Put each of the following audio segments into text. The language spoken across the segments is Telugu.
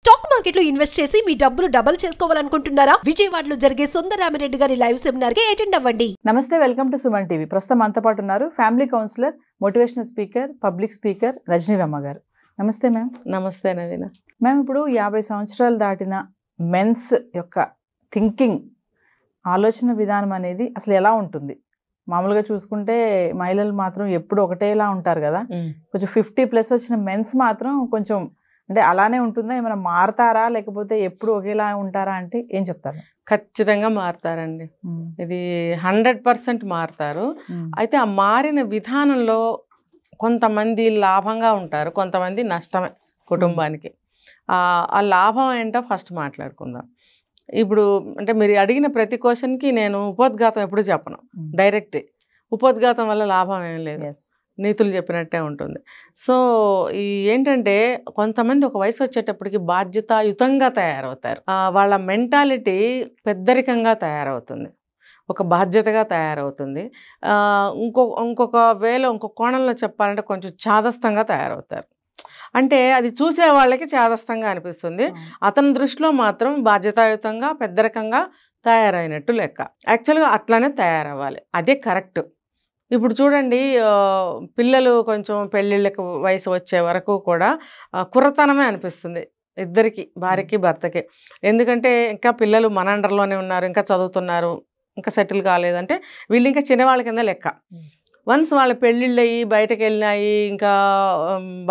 స్టాక్ మార్కెట్ లో ఇన్వెస్ట్ చేసి మీ డబ్బులు డబుల్ చేసుకోవాలనుకుంటున్నారా? విజయవాడలో జరిగే సుందరరామిరెడ్డి గారి లైవ్ సెమినార్ కి అటెండ్ అవ్వండి. నమస్తే, వెల్కమ్ టు సుమన్ టీవీ. ప్రస్తుతం మనతో పాటు ఉన్నారు family counsellor, motivational speaker, public speaker Rajani Ramma గారు. నమస్తే మ్యామ్. నమస్తే నవీన. మ్యామ్, ఇప్పుడు 50 సంవత్సరాలు దాటిన మెన్స్ యొక్క థింకింగ్, ఆలోచన విధానం అనేది అసలు ఎలా ఉంటుంది? మామూలుగా చూసుకుంటే మహిళలు మాత్రం ఎప్పుడు ఒకటేలా ఉంటారు కదా, కొంచెం 50+ వచ్చిన మెన్స్ మాత్రం కొంచెం అంటే అలానే ఉంటుందా? ఏమైనా మారతారా, లేకపోతే ఎప్పుడు ఒకేలా ఉంటారా అంటే ఏం చెప్తారు? ఖచ్చితంగా మారుతారండి. ఇది 100% మారుతారు. అయితే ఆ మారిన విధానంలో కొంతమంది లాభంగా ఉంటారు, కొంతమంది నష్టమే కుటుంబానికి. ఆ లాభం ఏంటో ఫస్ట్ మాట్లాడుకుందాం. ఇప్పుడు అంటే మీరు అడిగిన ప్రతి క్వశ్చన్కి నేను ఉపోద్ఘాతం ఎప్పుడు చెప్పను, డైరెక్ట్. ఉపోద్ఘాతం వల్ల లాభం ఏం లేదు, నీతులు చెప్పినట్టే ఉంటుంది. సో ఏంటంటే కొంతమంది ఒక వయసు వచ్చేటప్పటికి బాధ్యతాయుతంగా తయారవుతారు. వాళ్ళ మెంటాలిటీ పెద్దరికంగా తయారవుతుంది, ఒక బాధ్యతగా తయారవుతుంది. ఇంకొక కోణంలో చెప్పాలంటే కొంచెం చాదస్తంగా తయారవుతారు. అంటే అది చూసే వాళ్ళకి చాదస్తంగా అనిపిస్తుంది, అతని దృష్టిలో మాత్రం బాధ్యతాయుతంగా పెద్దరికంగా తయారైనట్టు లెక్క. యాక్చువల్గా అట్లానే తయారవ్వాలి, అదే కరెక్ట్. ఇప్పుడు చూడండి, పిల్లలు కొంచెం పెళ్ళిళ్ళకి వయసు వచ్చే వరకు కూడా కుర్రతనమే అనిపిస్తుంది ఇద్దరికి, భార్యకి భర్తకి. ఎందుకంటే ఇంకా పిల్లలు మన అండర్లోనే ఉన్నారు, ఇంకా చదువుతున్నారు, ఇంకా సెటిల్ కాలేదంటే వీళ్ళు ఇంకా చిన్నవాళ్ళ కింద లెక్క. వన్స్ వాళ్ళ పెళ్ళిళ్ళు అయ్యి బయటకు వెళ్ళినాయి, ఇంకా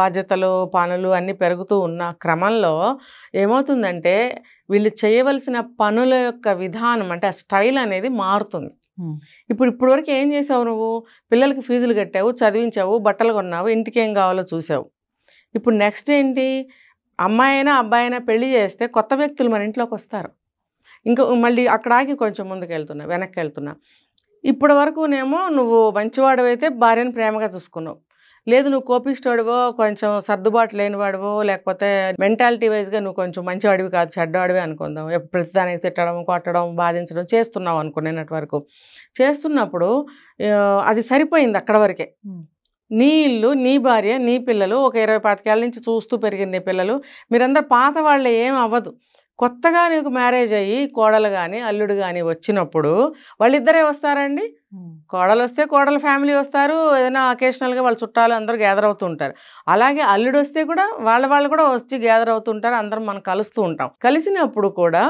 బాధ్యతలు పనులు అన్నీ పెరుగుతూ ఉన్న క్రమంలో ఏమవుతుందంటే వీళ్ళు చేయవలసిన పనుల యొక్క విధానం అంటే ఆ స్టైల్ అనేది మారుతుంది. ఇప్పుడు వరకు ఏం చేసావు నువ్వు? పిల్లలకి ఫీజులు కట్టావు, చదివించావు, బట్టలు కొన్నావు, ఇంటికి ఏం కావాలో చూసావు. ఇప్పుడు నెక్స్ట్ ఏంటి? అమ్మాయి అయినా అబ్బాయి అయినా పెళ్లి చేస్తే కొత్త వ్యక్తులు మన ఇంట్లోకి వస్తారు. ఇంకా మళ్ళీ అక్కడికి కొంచెం ముందుకు వెళ్తున్నా, వెనక్కి వెళ్తున్నా. ఇప్పటి వరకునేమో నువ్వు మంచివాడివైతే భార్యను ప్రేమగా చూసుకున్నావు, లేదు నువ్వు కోపిస్టోడివో, కొంచెం సర్దుబాటు లేనివాడివో, లేకపోతే మెంటాలిటీ వైజ్గా నువ్వు కొంచెం మంచివాడివి కాదు చెడ్డవాడివి అనుకుందాం, ప్రతిదానికి తిట్టడం, కొట్టడం, బాధించడం చేస్తున్నావు అనుకునేటట్టు వరకు చేస్తున్నప్పుడు అది సరిపోయింది అక్కడ వరకే. నీ ఇల్లు, నీ భార్య, నీ పిల్లలు, ఒక 20-25 ఏళ్ళ నుంచి చూస్తూ పెరిగిన నీ పిల్లలు, మీరందరూ పాత వాళ్ళే, ఏం అవ్వదు. కొత్తగా నీకు మ్యారేజ్ అయ్యి కోడలు కానీ అల్లుడు కానీ వచ్చినప్పుడు వాళ్ళిద్దరే వస్తారండి. కోడలు వస్తే కోడలు ఫ్యామిలీ వస్తారు, ఏదైనా అకేషనల్గా వాళ్ళ చుట్టాలు అందరూ గ్యాదర్ అవుతూ ఉంటారు. అలాగే అల్లుడు వస్తే కూడా వాళ్ళు కూడా వచ్చి గ్యాదర్ అవుతుంటారు, అందరం మనం కలుస్తూ ఉంటాం. కలిసినప్పుడు కూడా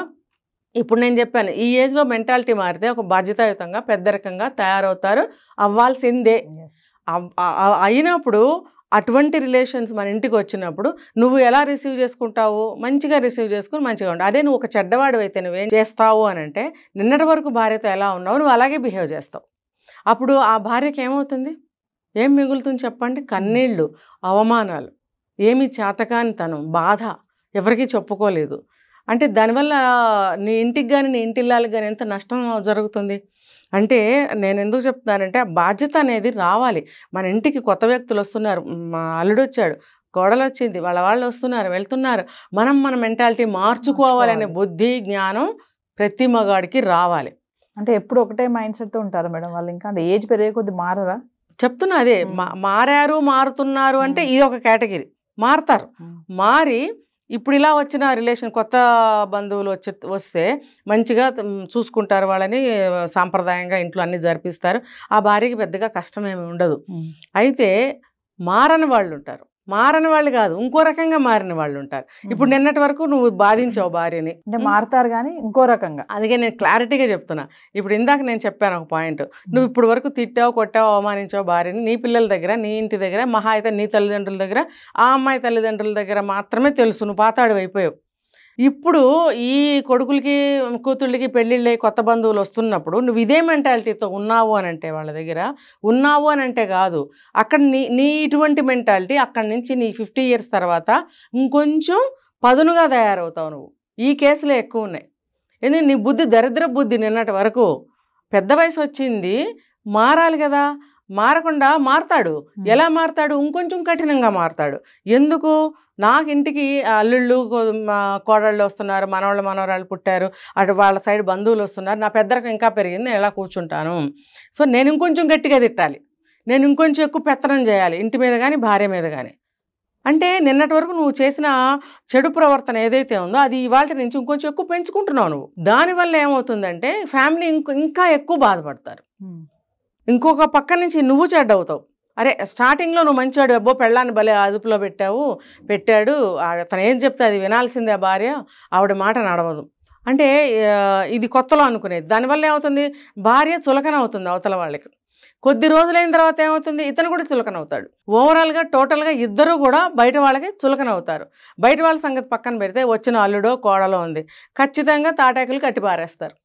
ఇప్పుడు నేను చెప్పాను, ఈ ఏజ్లో మెంటాలిటీ మారితే ఒక బాధ్యతాయుతంగా పెద్దరికంగా తయారవుతారు, అవ్వాల్సిందే. అయినప్పుడు అటువంటి రిలేషన్స్ మన ఇంటికి వచ్చినప్పుడు నువ్వు ఎలా రిసీవ్ చేసుకుంటావు? మంచిగా రిసీవ్ చేసుకుని మంచిగా ఉంటావు. అదే నువ్వు ఒక చెడ్డవాడు అయితే నువ్వేం చేస్తావు అని అంటే, నిన్నటి వరకు భార్యతో ఎలా ఉన్నావు నువ్వు అలాగే బిహేవ్ చేస్తావు. అప్పుడు ఆ భార్యకి ఏమవుతుంది? ఏం మిగులుతుంది చెప్పండి? కన్నీళ్ళు, అవమానాలు, ఏమి చేతకానితనం, బాధ, ఎవరికీ చెప్పుకోలేదు. అంటే దానివల్ల నీ ఇంటికి కానీ నీ ఇంటిల్లాలకు కానీ ఎంత నష్టం జరుగుతుంది అంటే, నేను ఎందుకు చెప్తున్నానంటే ఆ బాధ్యత అనేది రావాలి. మన ఇంటికి కొత్త వ్యక్తులు వస్తున్నారు, మా అల్లుడు వచ్చాడు, కోడలు వచ్చింది, వాళ్ళు వస్తున్నారు, వెళ్తున్నారు, మన మెంటాలిటీ మార్చుకోవాలనే బుద్ధి, జ్ఞానం ప్రతి మగాడికి రావాలి. అంటే ఎప్పుడు ఒకటే మైండ్ సెట్తో ఉంటారు మేడం వాళ్ళు? ఇంకా అంటే ఏజ్ పెరిగే కొద్ది మారరా? చెప్తున్నా అదే, మారుతున్నారు అంటే ఇది ఒక కేటగిరీ. మారుతారు, మారి ఇప్పుడు ఇలా వచ్చిన రిలేషన్, కొత్త బంధువులు వస్తే మంచిగా చూసుకుంటారు వాళ్ళని, సాంప్రదాయంగా ఇంట్లో అన్నీ జరిపిస్తారు. ఆ భార్యకి పెద్దగా కష్టమేమి ఉండదు. అయితే మారని వాళ్ళు ఉంటారు, మారని వాళ్ళు కాదు ఇంకో రకంగా మారిన వాళ్ళు ఉంటారు. ఇప్పుడు నిన్నటి వరకు నువ్వు బాధించావు భార్యని, అంటే మారుతారు కానీ ఇంకో రకంగా. అందుకే నేను క్లారిటీగా చెప్తున్నా. ఇప్పుడు ఇందాక నేను చెప్పాను ఒక పాయింట్, నువ్వు ఇప్పుడు వరకు తిట్టావు, కొట్టావు, అవమానించావు భార్యని, నీ పిల్లల దగ్గర, నీ ఇంటి దగ్గర, మహా అయితే నీ తల్లిదండ్రుల దగ్గర, ఆ అమ్మాయి తల్లిదండ్రుల దగ్గర మాత్రమే తెలుసు, నువ్వు పాతాడు అయిపోయావు. ఇప్పుడు ఈ కొడుకులకి కూతుళ్ళకి పెళ్ళిళ్ళే కొత్త బంధువులు వస్తున్నప్పుడు నువ్వు ఇదే మెంటాలిటీతో ఉన్నావు అని అంటే, వాళ్ళ దగ్గర ఉన్నావు అని అంటే కాదు, అక్కడ నీ ఇటువంటి మెంటాలిటీ అక్కడి నుంచి నీ 50 years తర్వాత ఇంకొంచెం పదునుగా తయారవుతావు నువ్వు. ఈ కేసులే ఎక్కువ ఉన్నాయి. ఎందుకంటే నీ బుద్ధి దరిద్ర బుద్ధి నిన్నటి వరకు, పెద్ద వయసు వచ్చింది, మారాలి కదా, మారకుండా మారతాడు. ఎలా మారతాడు? ఇంకొంచెం కఠినంగా మారతాడు. ఎందుకు? నాకు ఇంటికి అల్లుళ్ళు కోడళ్ళు వస్తున్నారు, మనవరాళ్ళు పుట్టారు, అటు వాళ్ళ సైడ్ బంధువులు వస్తున్నారు, నా పెద్దరికం ఇంకా పెరిగింది, నేను ఎలా కూర్చుంటాను? సో నేను ఇంకొంచెం గట్టిగా తిట్టాలి, నేను ఇంకొంచెం ఎక్కువ పెత్తనం చేయాలి ఇంటి మీద కానీ భార్య మీద కానీ. అంటే నిన్నటి వరకు నువ్వు చేసిన చెడు ప్రవర్తన ఏదైతే ఉందో అది ఇవాళ నుంచి ఇంకొంచెం ఎక్కువ పెంచుకుంటున్నావు నువ్వు. దానివల్ల ఏమవుతుందంటే ఫ్యామిలీ ఇంకా ఎక్కువ బాధపడతారు. ఇంకొక పక్క నుంచి నువ్వు చెడ్డవుతావు. అరే స్టార్టింగ్లో నువ్వు మంచివాడు, అబ్బో పెళ్ళాన్ని భలే అదుపులో పెట్టాడు, తను ఏం చెప్తే అది వినాల్సిందే భార్య, ఆవిడ మాట నడవదు అంటే ఇది కొత్తలో అనుకునేది. దానివల్ల ఏమవుతుంది, భార్య చులకన అవుతుంది అవతల వాళ్ళకి. కొద్ది రోజులైన తర్వాత ఏమవుతుంది, ఇతను కూడా చులకన అవుతాడు. ఓవరాల్గా టోటల్గా ఇద్దరు కూడా బయట వాళ్ళకి చులకన అవుతారు. బయట వాళ్ళ సంగతి పక్కన పెడితే వచ్చిన అల్లుడో కోడలో ఉంది, ఖచ్చితంగా తాటాకులు కట్టి పారేస్తారు.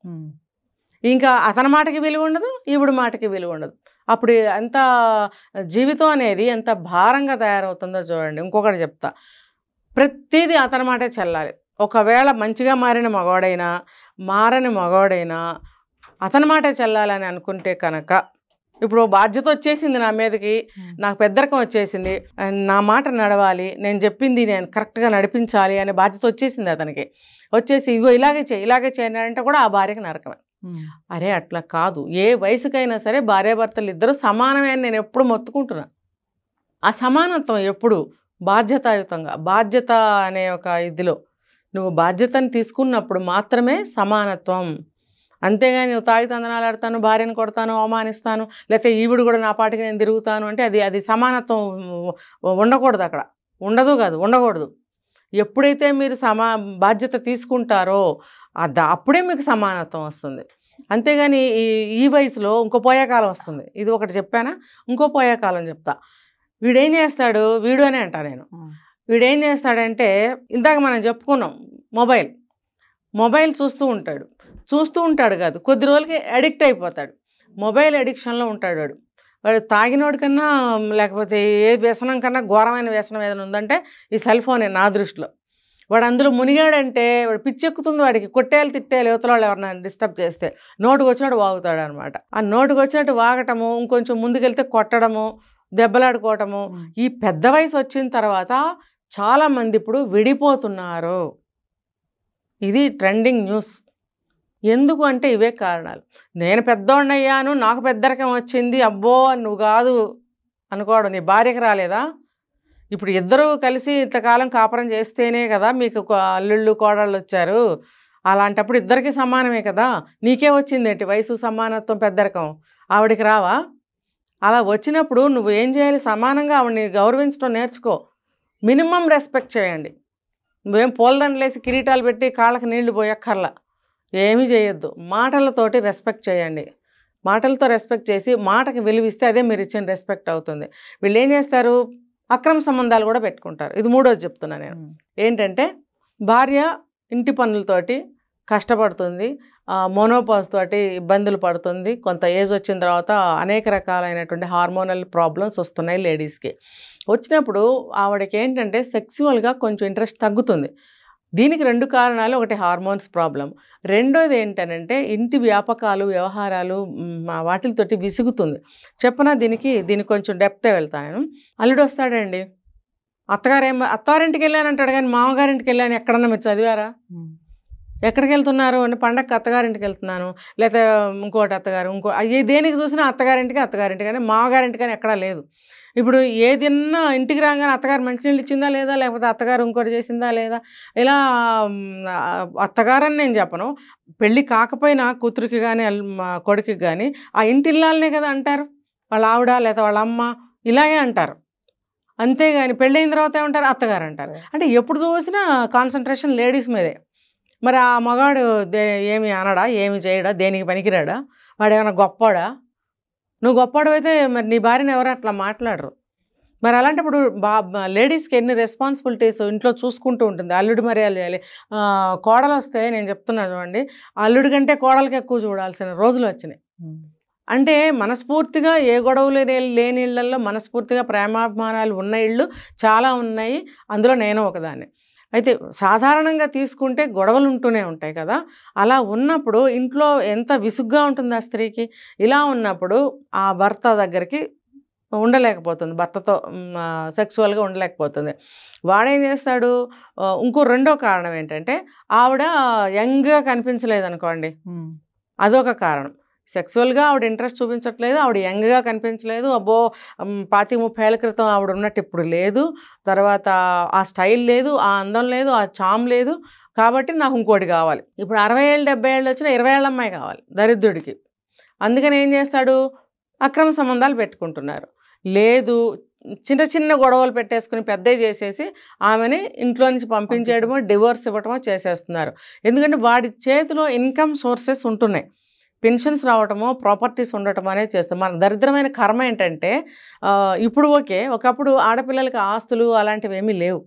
ఇంకా అతని మాటకి విలువ ఉండదు, ఈవిడ మాటకి విలువ ఉండదు. అప్పుడు ఎంత జీవితం అనేది ఎంత భారంగా తయారవుతుందో చూడండి. ఇంకొకటి చెప్తా, ప్రతిదీ అతని మాటే చెల్లాలి. ఒకవేళ మంచిగా మారిన మగవాడైనా మారని మగవాడైనా అతని మాటే చెల్లాలని అనుకుంటే కనుక, ఇప్పుడు బాధ్యత వచ్చేసింది నా మీదకి, నాకు పెద్దరికం వచ్చేసింది, నా మాట నడవాలి, నేను చెప్పింది నేను కరెక్ట్గా నడిపించాలి అనే బాధ్యత వచ్చేసింది అతనికి. వచ్చేసి ఇగో ఇలాగే చేయని అంటే కూడా ఆ భార్యకి నరకమే. అరే అట్లా కాదు, ఏ వయసుకైనా సరే భార్యాభర్తలు ఇద్దరు సమానమే అని నేను ఎప్పుడు మొత్తుకుంటున్నా. ఆ సమానత్వం ఎప్పుడు బాధ్యతాయుతంగా, బాధ్యత అనే ఒక ఇదిలో నువ్వు బాధ్యతను తీసుకున్నప్పుడు మాత్రమే సమానత్వం. అంతేగాని నువ్వు తాగి తందనాలు ఆడతాను, భార్యను కొడతాను, అవమానిస్తాను, లేకపోతే ఈవిడు కూడా నా పాటికి నేను తిరుగుతాను అంటే అది సమానత్వం ఉండకూడదు. అక్కడ ఉండకూడదు. ఎప్పుడైతే మీరు బాధ్యత తీసుకుంటారో అప్పుడే మీకు సమానత్వం వస్తుంది. అంతేగాని ఈ వయసులో ఇంకో పోయేకాలం వస్తుంది. ఇది ఒకటి చెప్పానా, ఇంకో పోయేకాలం చెప్తా. వీడేం చేస్తాడు, వీడు అనే అంటా నేను, వీడేం చేస్తాడంటే ఇందాక మనం చెప్పుకున్నాం, మొబైల్ చూస్తూ ఉంటాడు కాదు, కొద్ది రోజులకి అడిక్ట్ అయిపోతాడు. మొబైల్ అడిక్షన్లో ఉంటాడు వాడు తాగినోడి కన్నా లేకపోతే ఏ వ్యసనం కన్నా ఘోరమైన వ్యసనం ఏదైనా ఉందంటే ఈ సెల్ ఫోనే నా దృష్టిలో. వాడు అందులో మునిగాడంటే వాడు పిచ్చెక్కుతుంది వాడికి, కొట్టేయాలి తిట్టేయాలి యువతల వాళ్ళు ఎవరైనా డిస్టర్బ్ చేస్తే. నోటుకు వచ్చినట్టు వాగుతాడు అనమాట. ఆ నోటుకు వచ్చినట్టు వాగటము, ఇంకొంచెం ముందుకెళ్తే కొట్టడము, దెబ్బలాడుకోవటము. ఈ పెద్ద వయసు వచ్చిన తర్వాత చాలామంది ఇప్పుడు విడిపోతున్నారు. ఇది ట్రెండింగ్ న్యూస్. ఎందుకు అంటే ఇవే కారణాలు. నేను పెద్దోడినయ్యాను, నాకు పెద్దరికం వచ్చింది, అబ్బో నువ్వు కాదు అనుకోవడం. నీ భార్యకి రాలేదా? ఇప్పుడు ఇద్దరూ కలిసి ఇంతకాలం కాపురం చేస్తేనే కదా మీకు అల్లుళ్ళు కోడళ్ళు వచ్చారు. అలాంటప్పుడు ఇద్దరికి సమానమే కదా. నీకే వచ్చిందేంటి వయసు, సమానత్వం, పెద్దరికం, ఆవిడికి రావా? అలా వచ్చినప్పుడు నువ్వు ఏం చేయాలి, సమానంగా ఆవిడని గౌరవించడం నేర్చుకో. మినిమం రెస్పెక్ట్ చేయండి. నువ్వేం పూలదండలేసి కిరీటాలు పెట్టి కాళ్ళకి నీళ్లు పోయక్కర్లా, ఏమీ చేయొద్దు. మాటలతోటి రెస్పెక్ట్ చేయండి. మాటలతో రెస్పెక్ట్ చేసి మాటకి విలువిస్తే అదే మీరు ఇచ్చిన రెస్పెక్ట్ అవుతుంది. వీళ్ళు ఏం చేస్తారు, అక్రమ సంబంధాలు కూడా పెట్టుకుంటారు. ఇది మూడోది చెప్తున్నా నేను. ఏంటంటే భార్య ఇంటి పనులతోటి కష్టపడుతుంది, మోనోపాజ్ తోటి ఇబ్బందులు పడుతుంది. కొంత ఏజ్ వచ్చిన తర్వాత అనేక రకాలైనటువంటి హార్మోనల్ ప్రాబ్లమ్స్ వస్తున్నాయి లేడీస్కి. వచ్చినప్పుడు ఆవిడకి ఏంటంటే సెక్సువల్గా కొంచెం ఇంట్రెస్ట్ తగ్గుతుంది. దీనికి 2 కారణాలు. ఒకటి హార్మోన్స్ ప్రాబ్లం, రెండోది ఏంటనంటే ఇంటి వ్యాపకాలు, వ్యవహారాలు, వాటితోటి విసుగుతుంది. చెప్పనా దీనికి కొంచెం డెప్తే వెళ్తాను. అల్లుడు వస్తాడండి, అత్తారింటికి వెళ్ళానంటాడు కానీ మామగారింటికి వెళ్ళాను ఎక్కడన్నా మీరు చదివారా? ఎక్కడికి వెళ్తున్నారు అంటే పండగకి అత్తగారింటికి వెళ్తున్నాను, లేకపోతే ఇంకోటి అత్తగారు, దేనికి చూసినా అత్తగారింటికి కానీ మామగారింటికి కానీ ఎక్కడా లేదు. ఇప్పుడు ఏదన్నా ఇంటికి రాగానే అత్తగారు మంచినీళ్ళు ఇచ్చిందా లేదా, లేకపోతే అత్తగారు ఇంకోటి చేసిందా లేదా, ఇలా అత్తగారని నేను చెప్పను, పెళ్ళి కాకపోయినా కూతురికి కానీ కొడుకుకి కానీ ఆ ఇంటి ఇల్లాలనే కదా అంటారు. వాళ్ళ ఆవిడ లేదా వాళ్ళ అమ్మ ఇలాగే అంటారు. అంతేగాని పెళ్ళైన తర్వాత ఏమంటారు, అత్తగారు అంటారు. అంటే ఎప్పుడు చూసినా కాన్సన్ట్రేషన్ లేడీస్ మీదే. మరి ఆ మగాడు ఏమి అనడా, ఏమి చేయడా, దేనికి పనికిరాడా, వాడు ఏమైనా గొప్పాడా? నువ్వు గొప్పవాడు అయితే మరి నీ భార్యను ఎవరు అట్లా మాట్లాడరు. మరి అలాంటప్పుడు లేడీస్కి ఎన్ని రెస్పాన్సిబిలిటీస్ ఇంట్లో చూసుకుంటూ ఉంటుంది. అల్లుడు మర్యాద చేయాలి. కోడలు వస్తే నేను చెప్తున్నా చూడండి, అల్లుడి కంటే కోడలకి ఎక్కువ చూడాల్సిన రోజులు వచ్చినాయి. అంటే మనస్ఫూర్తిగా ఏ గొడవలు లేని ఇళ్లలో మనస్ఫూర్తిగా ప్రేమాభిమానాలు ఉన్న ఇళ్ళు చాలా ఉన్నాయి. అందులో నేను ఒకదాన్ని. అయితే సాధారణంగా తీసుకుంటే గొడవలు ఉంటూనే ఉంటాయి కదా. అలా ఉన్నప్పుడు ఇంట్లో ఎంత విసుగ్గా ఉంటుంది ఆ స్త్రీకి. ఇలా ఉన్నప్పుడు ఆ భర్త దగ్గరికి ఉండలేకపోతుంది, భర్తతో సెక్సువల్గా ఉండలేకపోతుంది. వాడేం చేస్తాడు, ఇంకో రెండో కారణం ఏంటంటే ఆవిడ యంగ్గా కనిపించలేదు అనుకోండి, అదొక కారణం. సెక్సువల్గా ఆవిడ ఇంట్రెస్ట్ చూపించట్లేదు, ఆవిడ యంగ్గా కనిపించలేదు, అబ్బో 25-30 ఏళ్ల క్రితం ఆవిడ ఉన్నట్టు ఇప్పుడు లేదు, తర్వాత ఆ స్టైల్ లేదు, ఆ అందం లేదు, ఆ చామ్ లేదు, కాబట్టి నాకు ఇంకోటి కావాలి. ఇప్పుడు 60 ఏళ్ళు 70 ఏళ్ళు వచ్చినా 20 ఏళ్ళ అమ్మాయి కావాలి దరిద్రుడికి. అందుకని ఏం చేస్తాడు, అక్రమ సంబంధాలు పెట్టుకుంటున్నారు. లేదు, చిన్న చిన్న గొడవలు పెట్టేసుకుని పెద్దవి చేసేసి ఆమెని ఇంట్లో నుంచి పంపించేయడమో డివోర్స్ ఇవ్వటమో చేసేస్తున్నారు. ఎందుకంటే వాడి చేతిలో ఇన్కమ్ సోర్సెస్ ఉంటున్నాయి, పెన్షన్స్ రావటమో ప్రాపర్టీస్ ఉండటం అనేది చేస్తాం. మన దరిద్రమైన కర్మ ఏంటంటే ఇప్పుడు ఓకే, ఒకప్పుడు ఆడపిల్లలకి ఆస్తులు అలాంటివి ఏమీ లేవు.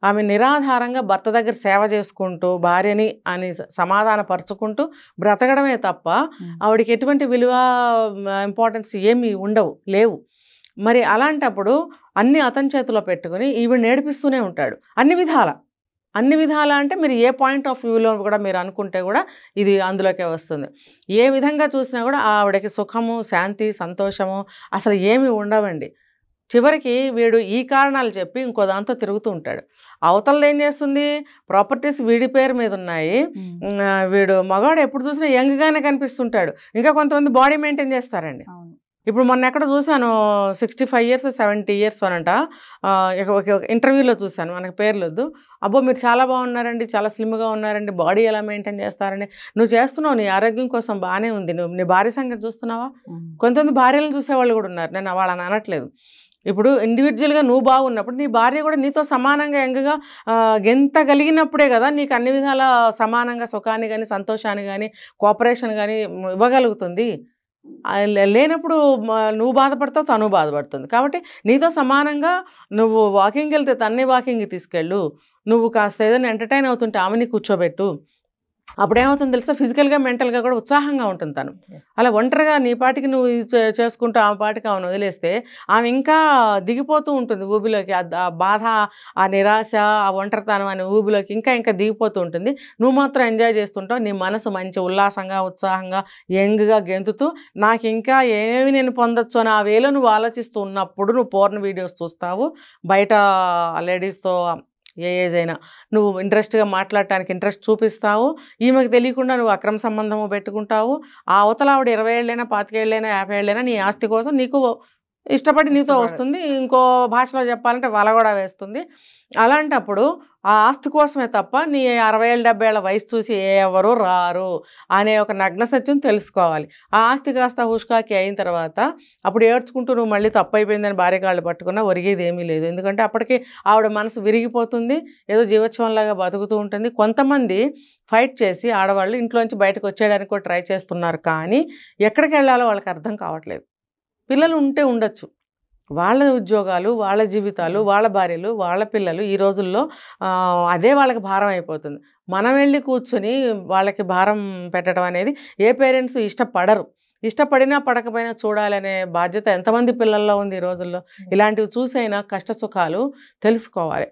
ఆమె నిరాధారంగా భర్త దగ్గర సేవ చేసుకుంటూ భార్యని అని సమాధానపరుచుకుంటూ బ్రతకడమే తప్ప ఆవిడకి ఎటువంటి విలువ ఇంపార్టెన్స్ ఏమీ లేవు. మరి అలాంటప్పుడు అన్ని అతని చేతిలో పెట్టుకుని ఈవిడ నేర్పిస్తూనే ఉంటాడు అన్ని విధాల అంటే మీరు ఏ పాయింట్ ఆఫ్ వ్యూలో కూడా మీరు అనుకుంటే కూడా ఇది అందులోకే వస్తుంది. ఏ విధంగా చూసినా కూడా ఆవిడకి సుఖము, శాంతి, సంతోషము అసలు ఏమీ ఉండవండి. చివరికి వీడు ఈ కారణాలు చెప్పి ఇంకో దాంతో తిరుగుతూ ఉంటాడు. అవతలది ఏం చేస్తుంది, ప్రాపర్టీస్ వీడి పేరు మీద ఉన్నాయి, వీడు మగవాడు ఎప్పుడు చూసినా యంగ్గానే కనిపిస్తుంటాడు. ఇంకా కొంతమంది బాడీ మెయింటైన్ చేస్తారండి. ఇప్పుడు మొన్న ఎక్కడ చూశాను 65 years 70 years అనంట, ఒక ఇంటర్వ్యూలో చూశాను, మనకు పేర్లు వద్దు. అబ్బో మీరు చాలా బాగున్నారండి, చాలా స్లిమ్గా ఉన్నారండి, బాడీ ఎలా మెయింటైన్ చేస్తారండి, నువ్వు చేస్తున్నావు, నీ ఆరోగ్యం కోసం బాగానే ఉంది, నువ్వు నీ భార్య సంగతి చూస్తున్నావా? కొంతమంది భార్యలను చూసేవాళ్ళు కూడా ఉన్నారు, నేను వాళ్ళని అనట్లేదు. ఇప్పుడు ఇండివిజువల్గా నువ్వు బాగున్నప్పుడు నీ భార్య కూడా నీతో సమానంగా యంగ్గా గెంతగలిగినప్పుడే కదా నీకు అన్ని విధాల సమానంగా సుఖాన్ని కానీ సంతోషాన్ని కానీ కోఆపరేషన్ కానీ ఇవ్వగలుగుతుంది. లేనప్పుడు నువ్వు బాధపడతావు, తను బాధపడుతుంది. కాబట్టి నీతో సమానంగా నువ్వు వాకింగ్కి వెళ్తే తన్నే వాకింగ్కి తీసుకెళ్ళు, నువ్వు కాస్త ఏదైనా ఎంటర్టైన్ అవుతుంటే ఆమెని కూర్చోబెట్టు. అప్పుడేమవుతుంది తెలుసా, ఫిజికల్గా మెంటల్గా కూడా ఉత్సాహంగా ఉంటుంది తను. అలా ఒంటరిగా నీ పాటికి నువ్వు చేసుకుంటూ ఆమె పాటికి ఆమెను వదిలేస్తే ఆమె ఇంకా దిగిపోతూ ఉంటుంది ఊబిలోకి. ఆ బాధ, ఆ నిరాశ, ఆ ఒంటరితనం అనే ఊబిలోకి ఇంకా దిగిపోతూ ఉంటుంది. నువ్వు మాత్రం ఎంజాయ్ చేస్తుంటావు, నీ మనసు మంచి ఉల్లాసంగా, ఉత్సాహంగా, యంగ్గా గెంతుతూ నాకు ఇంకా ఏమేమి నేను పొందొచ్చు అని ఆ వేలో నువ్వు ఆలోచిస్తూ ఉన్నప్పుడు నువ్వు పోర్న్ వీడియోస్ చూస్తావు, బయట లేడీస్తో ఏ ఏజ్ అయినా నువ్వు ఇంట్రెస్ట్గా మాట్లాడటానికి ఇంట్రెస్ట్ చూపిస్తావు, ఈమెకు తెలియకుండా నువ్వు అక్రమ సంబంధము పెట్టుకుంటావు. ఆ అవతల ఆవిడ 20 ఏళ్ళైనా 25 ఏళ్ళైనా 50 ఏళ్ళైనా నీ ఆస్తి కోసం నీకు ఇష్టపడి నీతో వస్తుంది, ఇంకో భాషలో చెప్పాలంటే వల కూడా వేస్తుంది. అలాంటప్పుడు ఆ ఆస్తి కోసమే తప్ప నీ 60 ఏళ్ళ 70 ఏళ్ళ వయసు చూసి ఎవరు రారు అనే ఒక నగ్న సత్యం తెలుసుకోవాలి. ఆ ఆస్తి కాస్త హుష్కాకి అయిన తర్వాత అప్పుడు ఏడ్చుకుంటూ నువ్వు మళ్ళీ తప్పు అయిపోయిందని భార్య కాళ్ళు పట్టుకున్నా ఒరిగేది ఏమీ లేదు. ఎందుకంటే అప్పటికి ఆవిడ మనసు విరిగిపోతుంది, ఏదో జీవోత్సవంలాగా బతుకుతూ ఉంటుంది. కొంతమంది ఫైట్ చేసి ఆడవాళ్ళు ఇంట్లోంచి బయటకు వచ్చేయడానికి కూడా ట్రై చేస్తున్నారు, కానీ ఎక్కడికి వెళ్ళాలో వాళ్ళకి అర్థం కావట్లేదు. పిల్లలు ఉంటే ఉండొచ్చు, వాళ్ళ ఉద్యోగాలు, వాళ్ళ జీవితాలు, వాళ్ళ భార్యలు, వాళ్ళ పిల్లలు ఈ రోజుల్లో అదే వాళ్ళకి భారం అయిపోతుంది. మనం వెళ్ళి కూర్చొని వాళ్ళకి భారం పెట్టడం అనేది ఏ పేరెంట్స్ ఇష్టపడరు. ఇష్టపడినా పడకపోయినా చూడాలనే బాధ్యత ఎంతమంది పిల్లల్లో ఉంది ఈ రోజుల్లో. ఇలాంటివి చూసైనా కష్ట సుఖాలు తెలుసుకోవాలి.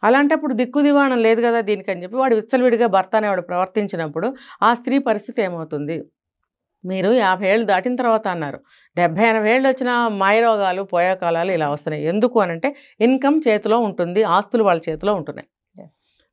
అలాంటప్పుడు దిక్కు దివాణం లేదు కదా దీనికి అని చెప్పి వాడు విచ్చలవిడిగా భర్త అనేవాడు ప్రవర్తించినప్పుడు ఆ స్త్రీ పరిస్థితి ఏమవుతుంది? మీరు 50 ఏళ్ళు దాటిన తర్వాత అన్నారు, 70-80 ఏళ్ళు వచ్చిన మాయరోగాలు, పోయాకాలాలు ఇలా వస్తున్నాయి. ఎందుకు అనంటే ఇన్కమ్ చేతిలో ఉంటుంది, ఆస్తులు వాళ్ళ చేతిలో ఉంటున్నాయి.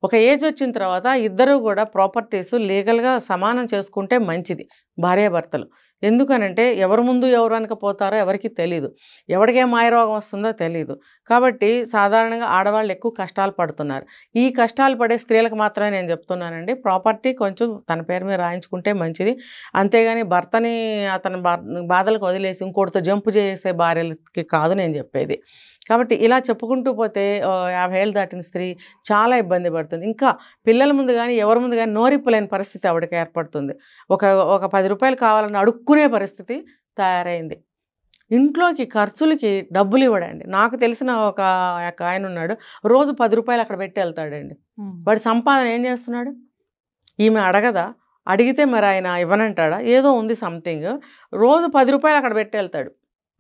ఒక ఏజ్ వచ్చిన తర్వాత ఇద్దరు కూడా ప్రాపర్టీస్ లీగల్గా సమానం చేసుకుంటే మంచిది భార్యాభర్తలు. ఎందుకనంటే ఎవరు ముందు ఎవరు అనకపోతారో ఎవరికి తెలీదు, ఎవరికే మాయరోగం వస్తుందో తెలీదు. కాబట్టి సాధారణంగా ఆడవాళ్ళు ఎక్కువ కష్టాలు పడుతున్నారు. ఈ కష్టాలు పడే స్త్రీలకు మాత్రమే నేను చెప్తున్నానండి, ప్రాపర్టీ కొంచెం తన పేరు మీద రాయించుకుంటే మంచిది. అంతేగాని భర్తని అతని బాధలకు వదిలేసి ఇంకోటితో జంపు చేసే భార్యలకి కాదు నేను చెప్పేది. కాబట్టి ఇలా చెప్పుకుంటూ పోతే 50 ఏళ్ళు దాటిన స్త్రీ చాలా ఇబ్బంది పడుతుంది. ఇంకా పిల్లల ముందు కానీ ఎవరి ముందు కానీ నోరిప్పలేని పరిస్థితి ఆవిడకి ఏర్పడుతుంది. ఒక 10 రూపాయలు కావాలని అడుక్కునే పరిస్థితి తయారైంది. ఇంట్లోకి ఖర్చులకి డబ్బులు ఇవ్వడండి. నాకు తెలిసిన ఒక ఆయన ఉన్నాడు, రోజు 10 రూపాయలు అక్కడ పెట్టి వెళ్తాడండి. వాడి సంపాదన ఏం చేస్తున్నాడు? ఈమె అడగదా? అడిగితే మరి ఆయన ఇవ్వనంటాడా? ఏదో ఉంది సంథింగ్. రోజు 10 రూపాయలు అక్కడ పెట్టి వెళ్తాడు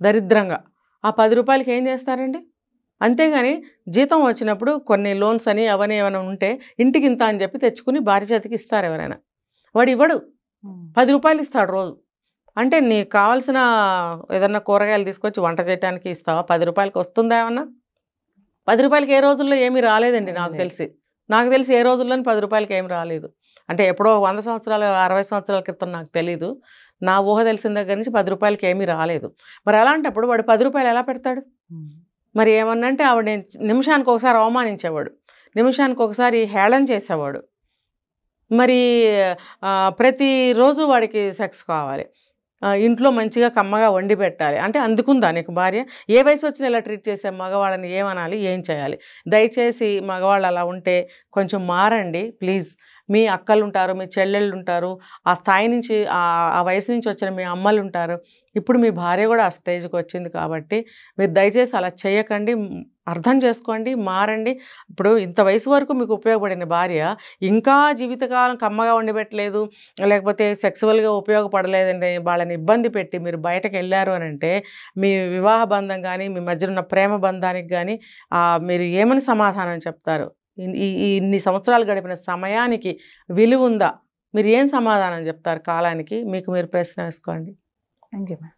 దరిద్రంగా. ఆ 10 రూపాయలకి ఏం చేస్తారండి? అంతేగాని జీతం వచ్చినప్పుడు కొన్ని లోన్స్ అని అవన్నీ ఏమైనా ఉంటే ఇంటికి ఇంత అని చెప్పి తెచ్చుకుని భార్య చేతికి ఇస్తారు ఎవరైనా. వాడు ఇవ్వడు, 10 రూపాయలు ఇస్తాడు రోజు. అంటే నీకు కావాల్సిన ఏదన్నా కూరగాయలు తీసుకొచ్చి వంట చేయడానికి ఇస్తావా? 10 రూపాయలకి వస్తుందా ఏమన్నా? 10 రూపాయలకి ఏ రోజుల్లో ఏమీ రాలేదండి నాకు తెలిసి. నాకు తెలిసి ఏ రోజుల్లోని 10 రూపాయలకి ఏం రాలేదు. అంటే ఎప్పుడో 100 సంవత్సరాలు 60 సంవత్సరాల క్రితం నాకు తెలీదు. నా ఊహ తెలిసిన దగ్గర నుంచి 10 రూపాయలకి ఏమీ రాలేదు. మరి అలాంటప్పుడు వాడు 10 రూపాయలు ఎలా పెడతాడు? మరి ఏమన్నంటే ఆవిడ నిమిషానికి ఒకసారి అవమానించేవాడు, నిమిషానికి ఒకసారి హేళన చేసేవాడు. మరి ప్రతిరోజు వాడికి సెక్స్ కావాలి, ఇంట్లో మంచిగా కమ్మగా వండి పెట్టాలి. అంటే అందుకుందా నీకు భార్య? ఏ వయసు వచ్చినా ఇలా ట్రీట్ చేసే మగవాళ్ళని ఏమనాలి, ఏం చేయాలి? దయచేసి మగవాళ్ళు అలా ఉంటే కొంచెం మారండి ప్లీజ్. మీ అక్కలు ఉంటారు, మీ చెల్లెళ్ళు ఉంటారు, ఆ స్థాయి నుంచి ఆ వయసు నుంచి వచ్చిన మీ అమ్మలు ఉంటారు. ఇప్పుడు మీ భార్య కూడా ఆ స్టేజ్కి వచ్చింది కాబట్టి మీరు దయచేసి అలా చేయకండి, అర్థం చేసుకోండి, మారండి. ఇప్పుడు ఇంత వయసు వరకు మీకు ఉపయోగపడిన భార్య ఇంకా జీవితకాలం కమ్మగా వండిపెట్టలేదు, లేకపోతే సెక్సువల్గా ఉపయోగపడలేదండి, వాళ్ళని ఇబ్బంది పెట్టి మీరు బయటకు వెళ్ళారు అని అంటే మీ వివాహ బంధం కానీ మీ మధ్య ఉన్న ప్రేమ బంధానికి కానీ మీరు ఏమని సమాధానం చెప్తారు? ఇన్ని సంవత్సరాలు గడిపిన సమయానికి విలువ ఉందా? మీరు ఏం సమాధానం చెప్తారు కాలానికి? మీకు మీరు ప్రశ్న వేసుకోండి. Thank you ma'am.